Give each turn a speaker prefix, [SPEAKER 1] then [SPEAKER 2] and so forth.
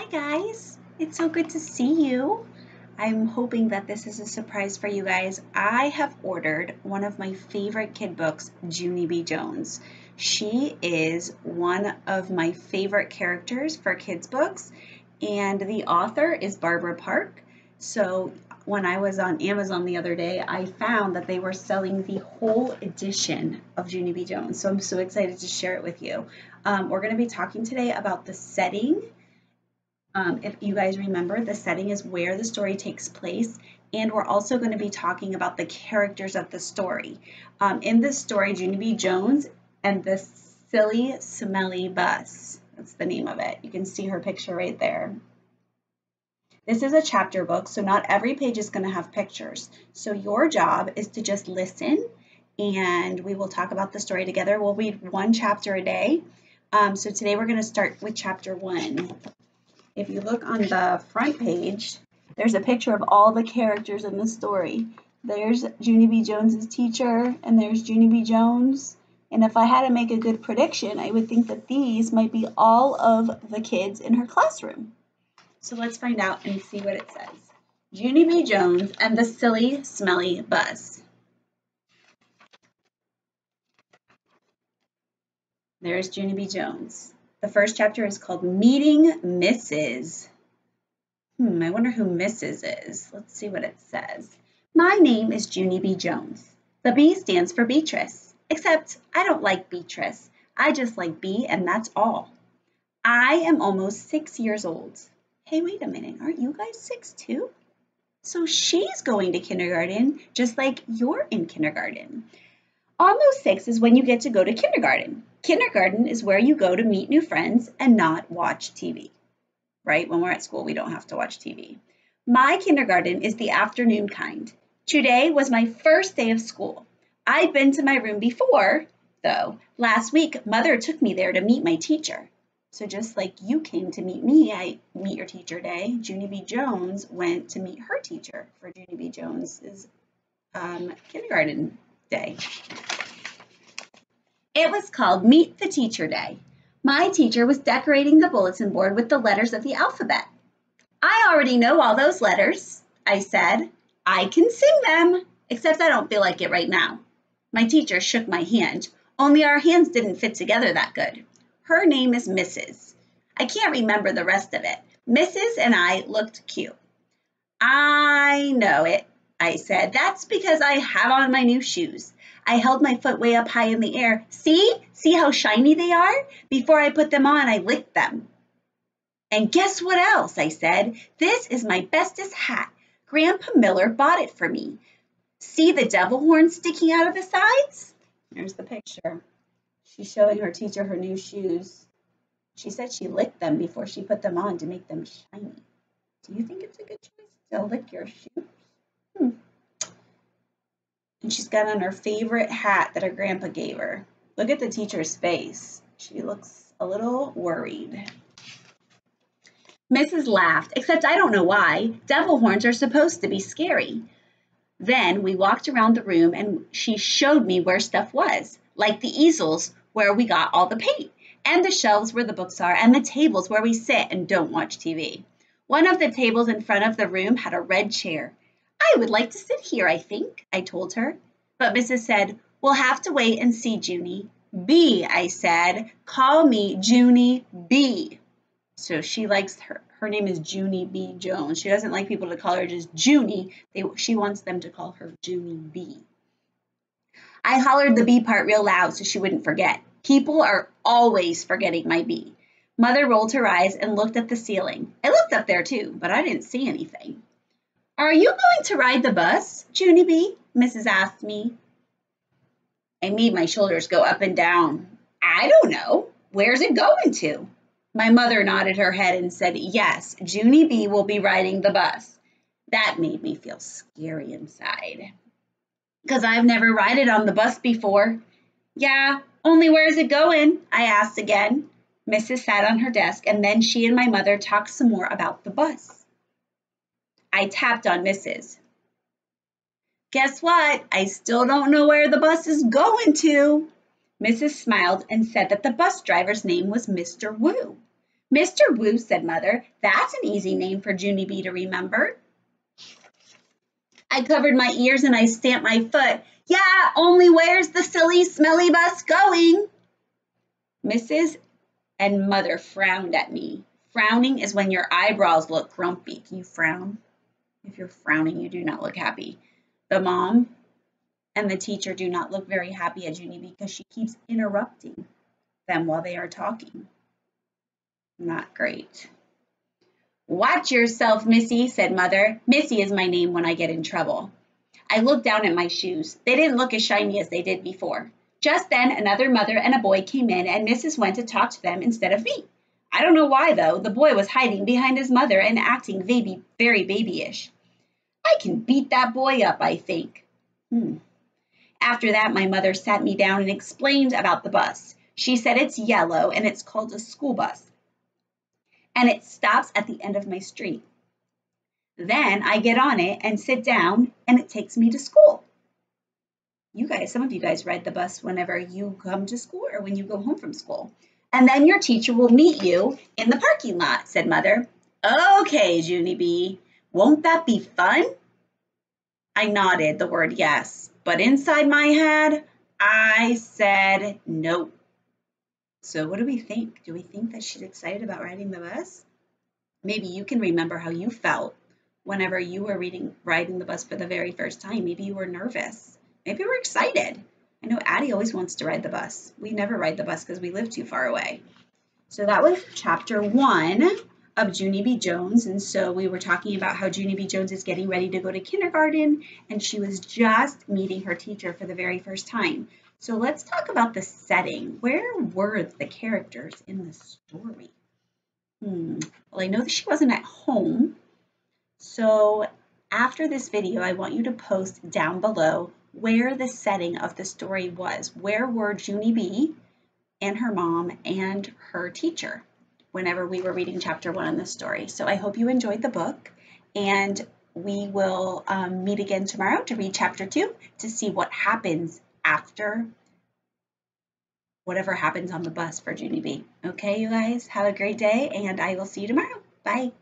[SPEAKER 1] guys, it's so good to see you. I'm hoping that this is a surprise for you guys. I have ordered one of my favorite kid books, Junie B. Jones. She is one of my favorite characters for kids books, and the author is Barbara Park. So when I was on Amazon the other day, I found that they were selling the whole edition of Junie B. Jones. So I'm so excited to share it with you. We're going to be talking today about the setting. If you guys remember, the setting is where the story takes place, and we're also going to be talking about the characters of the story. In this story, Junie B. Jones and the Silly Smelly Bus, that's the name of it. You can see her picture right there. This is a chapter book, so not every page is going to have pictures. So your job is to just listen, and we will talk about the story together. We'll read one chapter a day. So today we're going to start with chapter 1. If you look on the front page, there's a picture of all the characters in the story. There's Junie B. Jones's teacher, and there's Junie B. Jones. And if I had to make a good prediction, I would think that these might be all of the kids in her classroom. So let's find out and see what it says. Junie B. Jones and the Silly Smelly Bus. There's Junie B. Jones. The first chapter is called Meeting Mrs. I wonder who Mrs. is. Let's see what it says. My name is Junie B. Jones. The B stands for Beatrice, except I don't like Beatrice. I just like B, and that's all. I am almost 6 years old. Hey, wait a minute. Aren't you guys 6 too? So she's going to kindergarten just like you're in kindergarten. Almost 6 is when you get to go to kindergarten. Kindergarten is where you go to meet new friends and not watch TV, right? When we're at school, we don't have to watch TV. My kindergarten is the afternoon kind. Today was my first day of school. I've been to my room before, though. Last week, Mother took me there to meet my teacher. So just like you came to meet me at Meet Your Teacher Day, Junie B. Jones went to meet her teacher for Junie B. Jones's kindergarten day. It was called Meet the Teacher Day. My teacher was decorating the bulletin board with the letters of the alphabet. I already know all those letters, I said. I can sing them, except I don't feel like it right now. My teacher shook my hand, only our hands didn't fit together that good. Her name is Mrs. I can't remember the rest of it. Mrs. and I looked cute. I know it, I said. That's because I have on my new shoes. I held my foot way up high in the air. See how shiny they are? Before I put them on, I licked them. And guess what else, I said. This is my bestest hat. Grandpa Miller bought it for me. See the devil horns sticking out of the sides? There's the picture. She's showing her teacher her new shoes. She said she licked them before she put them on to make them shiny. Do you think it's a good choice to lick your shoes? And she's got on her favorite hat that her grandpa gave her. Look at the teacher's face. She looks a little worried. Mrs. laughed, except I don't know why. Devil horns are supposed to be scary. Then we walked around the room and she showed me where stuff was, like the easels where we got all the paint, and the shelves where the books are, and the tables where we sit and don't watch TV. One of the tables in front of the room had a red chair. I would like to sit here, I think, I told her. But Mrs. said, we'll have to wait and see, Junie. B, I said. Call me Junie B. So she likes her name is Junie B. Jones. She doesn't like people to call her just Junie. She wants them to call her Junie B. I hollered the B part real loud so she wouldn't forget. People are always forgetting my B. Mother rolled her eyes and looked at the ceiling. I looked up there too, but I didn't see anything. Are you going to ride the bus, Junie B? Mrs. asked me. I made my shoulders go up and down. I don't know. Where's it going to? My mother nodded her head and said, yes, Junie B will be riding the bus. That made me feel scary inside. Because I've never ridden on the bus before. Yeah, only where's it going? I asked again. Mrs. sat on her desk, and then she and my mother talked some more about the bus. I tapped on Mrs. Guess what? I still don't know where the bus is going to. Mrs. smiled and said that the bus driver's name was Mr. Wu. Mr. Wu, said Mother. That's an easy name for Junie B to remember. I covered my ears and I stamped my foot. Yeah, only where's the silly, smelly bus going? Mrs. and Mother frowned at me. Frowning is when your eyebrows look grumpy. Can you frown? If you're frowning, you do not look happy. The mom and the teacher do not look very happy at Junie because she keeps interrupting them while they are talking. Not great. Watch yourself, Missy, said Mother. Missy is my name when I get in trouble. I looked down at my shoes. They didn't look as shiny as they did before. Just then, another mother and a boy came in, and Mrs. went to talk to them instead of me. I don't know why, though. The boy was hiding behind his mother and acting very babyish. I can beat that boy up, I think. After that, my mother sat me down and explained about the bus. She said it's yellow and it's called a school bus. And it stops at the end of my street. Then I get on it and sit down and it takes me to school. Some of you guys ride the bus whenever you come to school or when you go home from school. And then your teacher will meet you in the parking lot, said Mother. Okay, Junie B, won't that be fun? I nodded the word yes, but inside my head, I said no. So what do we think? Do we think that she's excited about riding the bus? Maybe you can remember how you felt whenever you were riding the bus for the very first time. Maybe you were nervous. Maybe you were excited. I know Addie always wants to ride the bus. We never ride the bus because we live too far away. So that was chapter 1 of Junie B. Jones. And so we were talking about how Junie B. Jones is getting ready to go to kindergarten, and she was just meeting her teacher for the very first time. So let's talk about the setting. Where were the characters in the story? Well, I know that she wasn't at home. So after this video, I want you to post down below where the setting of the story was. Where were Junie B. and her mom and her teacher whenever we were reading chapter 1 in the story? So I hope you enjoyed the book, and we will meet again tomorrow to read chapter 2 to see what happens after whatever happens on the bus for Junie B. Okay, you guys, have a great day, and I will see you tomorrow. Bye.